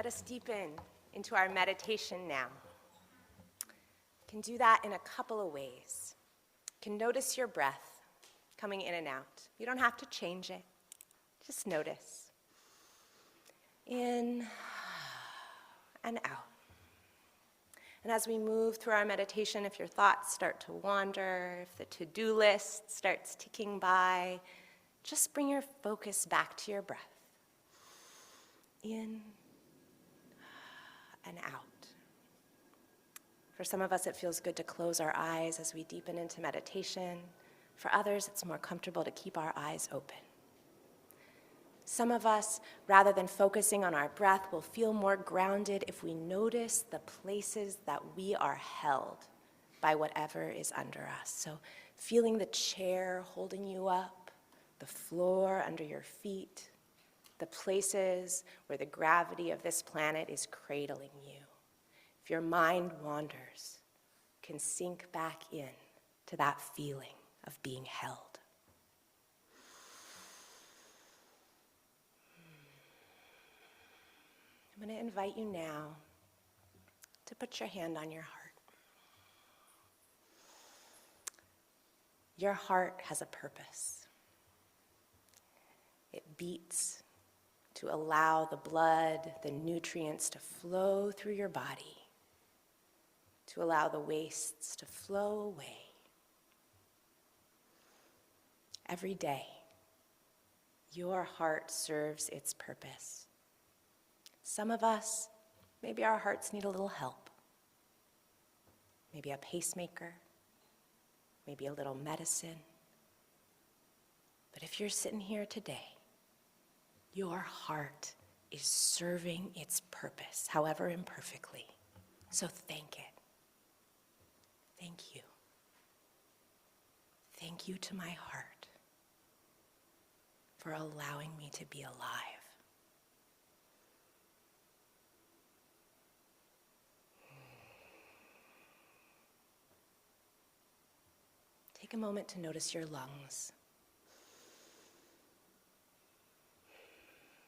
Let us deepen into our meditation now. You can do that in a couple of ways. You can notice your breath coming in and out. You don't have to change it. Just notice. In and out. And as we move through our meditation, if your thoughts start to wander, if the to-do list starts ticking by, just bring your focus back to your breath. In and out. For some of us, it feels good to close our eyes as we deepen into meditation. For others, it's more comfortable to keep our eyes open. Some of us, rather than focusing on our breath, will feel more grounded if we notice the places that we are held by whatever is under us. So feeling the chair holding you up, the floor under your feet, the places where the gravity of this planet is cradling you. If your mind wanders, you can sink back in to that feeling of being held. I'm going to invite you now to put your hand on your heart. Your heart has a purpose. It beats to allow the blood, the nutrients to flow through your body, to allow the wastes to flow away. Every day, your heart serves its purpose. Some of us, maybe our hearts need a little help. Maybe a pacemaker, maybe a little medicine. But if you're sitting here today, your heart is serving its purpose, however imperfectly. So thank it. Thank you. Thank you to my heart for allowing me to be alive. Take a moment to notice your lungs.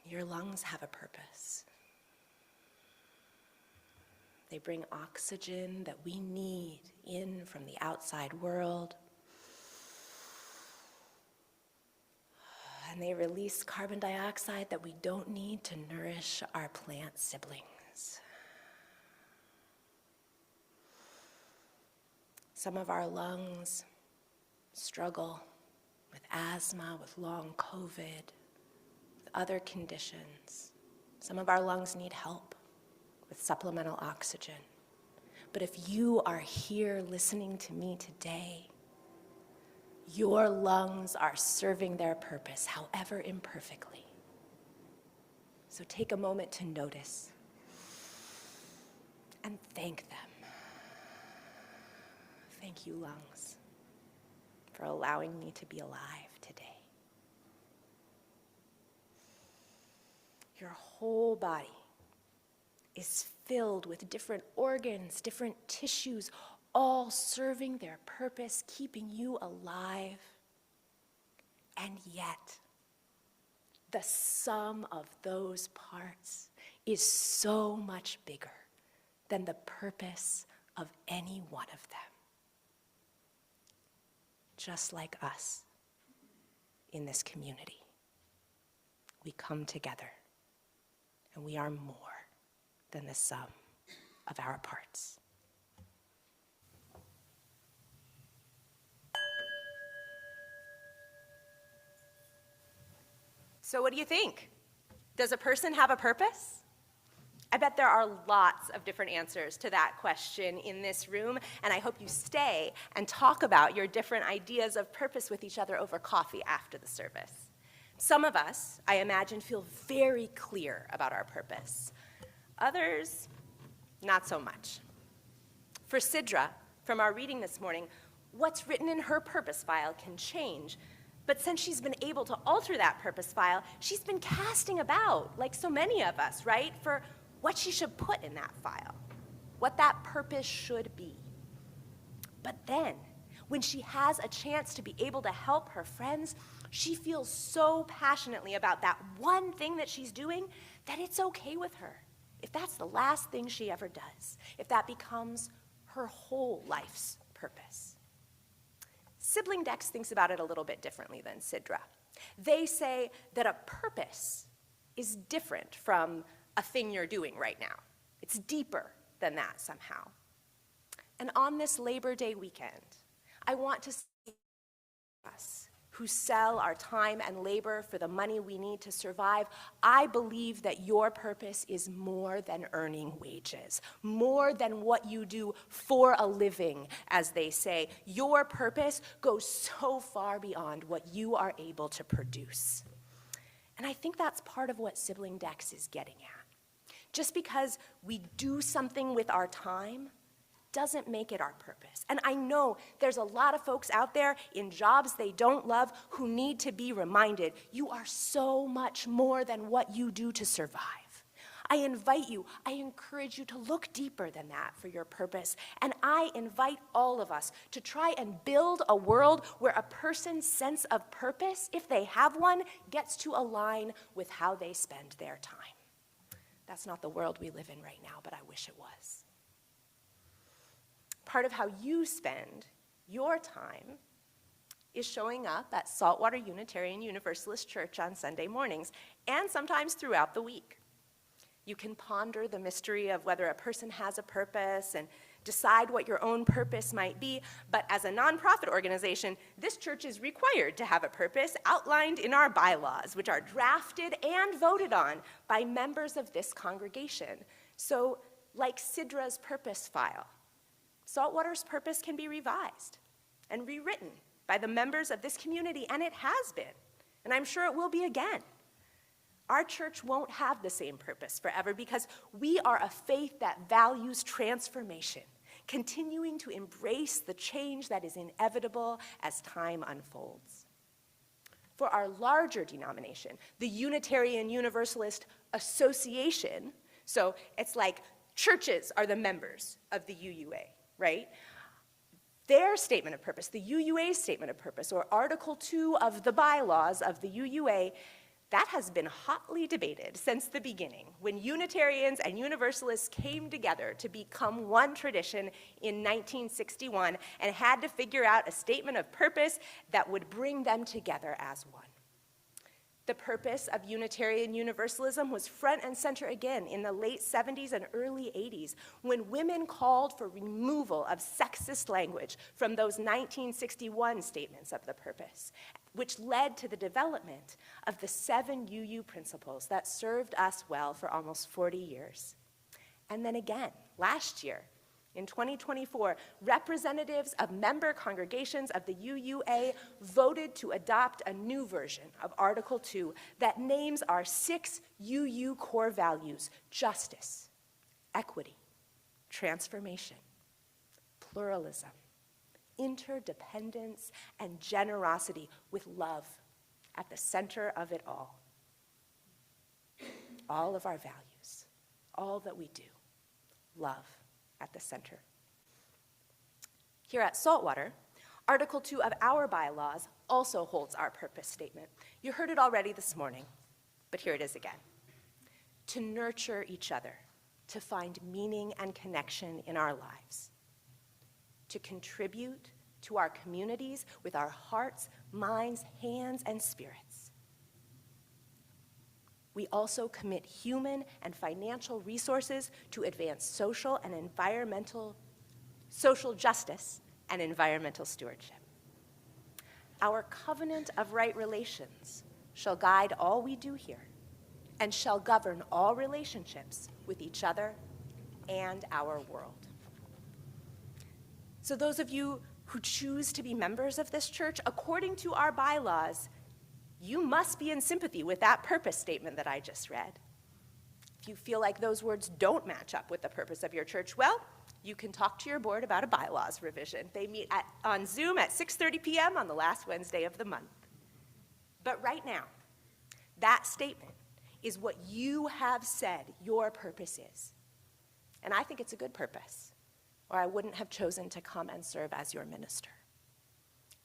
Your lungs have a purpose. They bring oxygen that we need in from the outside world. And they release carbon dioxide that we don't need to nourish our plant siblings. Some of our lungs struggle with asthma, with long COVID, other conditions. Some of our lungs need help with supplemental oxygen. But if you are here listening to me today, your lungs are serving their purpose, however imperfectly. So take a moment to notice and thank them. Thank you, lungs, for allowing me to be alive today. Your whole body is filled with different organs, different tissues, all serving their purpose, keeping you alive. And yet, the sum of those parts is so much bigger than the purpose of any one of them. Just like us in this community, we come together. And we are more than the sum of our parts. So what do you think? Does a person have a purpose? I bet there are lots of different answers to that question in this room, and I hope you stay and talk about your different ideas of purpose with each other over coffee after the service. Some of us, I imagine, feel very clear about our purpose. Others, not so much. For Sidra, from our reading this morning, what's written in her purpose file can change. But since she's been able to alter that purpose file, she's been casting about, like so many of us, right, for what she should put in that file, what that purpose should be. But then, when she has a chance to be able to help her friends, she feels so passionately about that one thing that she's doing that it's okay with her. if that's the last thing she ever does, if that becomes her whole life's purpose. Sibling Dex thinks about it a little bit differently than Sidra. They say that a purpose is different from a thing you're doing right now. It's deeper than that somehow. And on this Labor Day weekend, I want to say us who sell our time and labor for the money we need to survive, I believe that your purpose is more than earning wages, more than what you do for a living, as they say. Your purpose goes so far beyond what you are able to produce. And I think that's part of what Sibling Dex is getting at. Just because we do something with our time doesn't make it our purpose. And I know there's a lot of folks out there in jobs they don't love who need to be reminded, you are so much more than what you do to survive. I invite you, I encourage you to look deeper than that for your purpose. And I invite all of us to try and build a world where a person's sense of purpose, if they have one, gets to align with how they spend their time. That's not the world we live in right now, but I wish it was. Part of how you spend your time is showing up at Saltwater Unitarian Universalist Church on Sunday mornings, and sometimes throughout the week. You can ponder the mystery of whether a person has a purpose and decide what your own purpose might be, but as a nonprofit organization, this church is required to have a purpose outlined in our bylaws, which are drafted and voted on by members of this congregation. So, like Sidra's purpose file, Saltwater's purpose can be revised and rewritten by the members of this community, and it has been, and I'm sure it will be again. Our church won't have the same purpose forever because we are a faith that values transformation, continuing to embrace the change that is inevitable as time unfolds. For our larger denomination, the Unitarian Universalist Association, so it's like churches are the members of the UUA, right? Their statement of purpose, the UUA's statement of purpose, or Article 2 of the bylaws of the UUA, that has been hotly debated since the beginning, when Unitarians and Universalists came together to become one tradition in 1961 and had to figure out a statement of purpose that would bring them together as one. The purpose of Unitarian Universalism was front and center again in the late 70s and early 80s when women called for removal of sexist language from those 1961 statements of the purpose, which led to the development of the 7 UU principles that served us well for almost 40 years. And then again, last year, in 2024, representatives of member congregations of the UUA voted to adopt a new version of Article 2 that names our 6 UU core values: justice, equity, transformation, pluralism, interdependence, and generosity, with love at the center of it all. All of our values, all that we do, love at the center. Here at Saltwater, Article 2 of our bylaws also holds our purpose statement. You heard it already this morning, but here it is again. To nurture each other, to find meaning and connection in our lives. To contribute to our communities with our hearts, minds, hands, and spirits. We also commit human and financial resources to advance social justice and environmental stewardship. Our covenant of right relations shall guide all we do here and shall govern all relationships with each other and our world. So those of you who choose to be members of this church, according to our bylaws, you must be in sympathy with that purpose statement that I just read. If you feel like those words don't match up with the purpose of your church, well, you can talk to your board about a bylaws revision. They meet on Zoom at 6:30 p.m. on the last Wednesday of the month. But right now, that statement is what you have said your purpose is. And I think it's a good purpose, or I wouldn't have chosen to come and serve as your minister.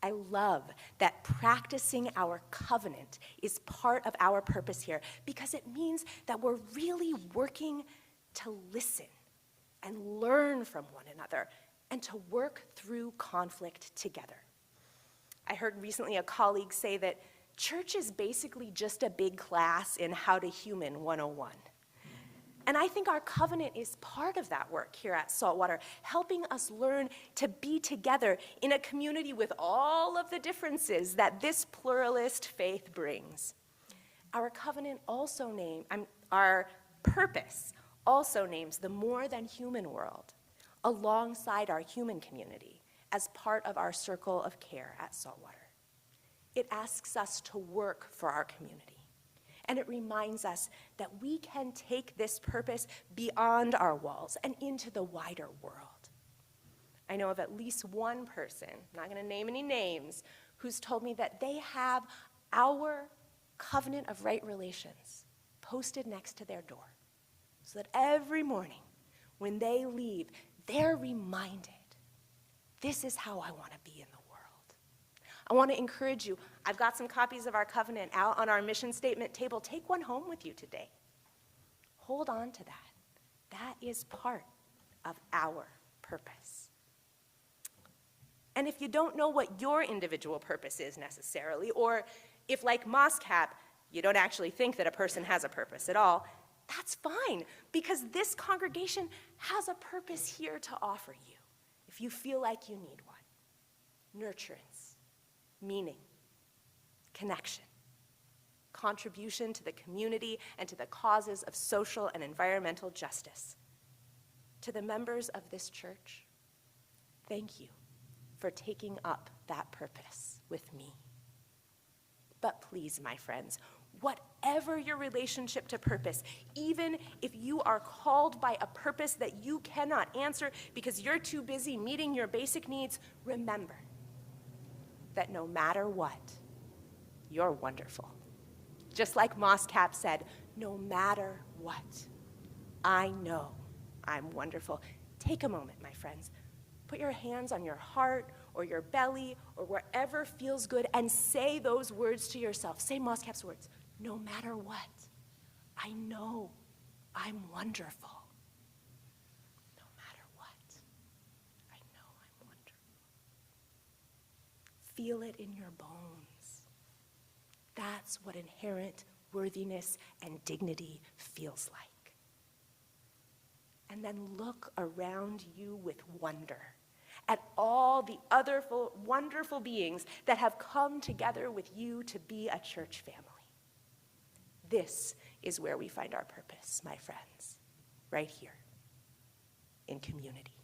I love that practicing our covenant is part of our purpose here because it means that we're really working to listen and learn from one another and to work through conflict together. I heard recently a colleague say that church is basically just a big class in How to Human 101. And I think our covenant is part of that work here at Saltwater, helping us learn to be together in a community with all of the differences that this pluralist faith brings. Our covenant also our purpose also names the more than human world alongside our human community as part of our circle of care at Saltwater. It asks us to work for our community. And it reminds us that we can take this purpose beyond our walls and into the wider world. I know of at least one person, I'm not going to name any names, who's told me that they have our covenant of right relations posted next to their door, so that every morning when they leave, they're reminded, this is how I want to be in the world. I want to encourage you. I've got some copies of our covenant out on our mission statement table. Take one home with you today. Hold on to that. That is part of our purpose. And if you don't know what your individual purpose is necessarily, or if, like MOSCAP, you don't actually think that a person has a purpose at all, that's fine, because this congregation has a purpose here to offer you if you feel like you need one. Nurturance, meaning, connection, contribution to the community and to the causes of social and environmental justice. To the members of this church, thank you for taking up that purpose with me. But please, my friends, whatever your relationship to purpose, even if you are called by a purpose that you cannot answer because you're too busy meeting your basic needs, remember that no matter what, you're wonderful. Just like MOSCAP said, no matter what, I know I'm wonderful. Take a moment, my friends. Put your hands on your heart or your belly or wherever feels good and say those words to yourself. Say MOSCAP's words. No matter what, I know I'm wonderful. No matter what, I know I'm wonderful. Feel it in your bones. That's what inherent worthiness and dignity feels like. And then look around you with wonder at all the other wonderful beings that have come together with you to be a church family. This is where we find our purpose, my friends, right here in community.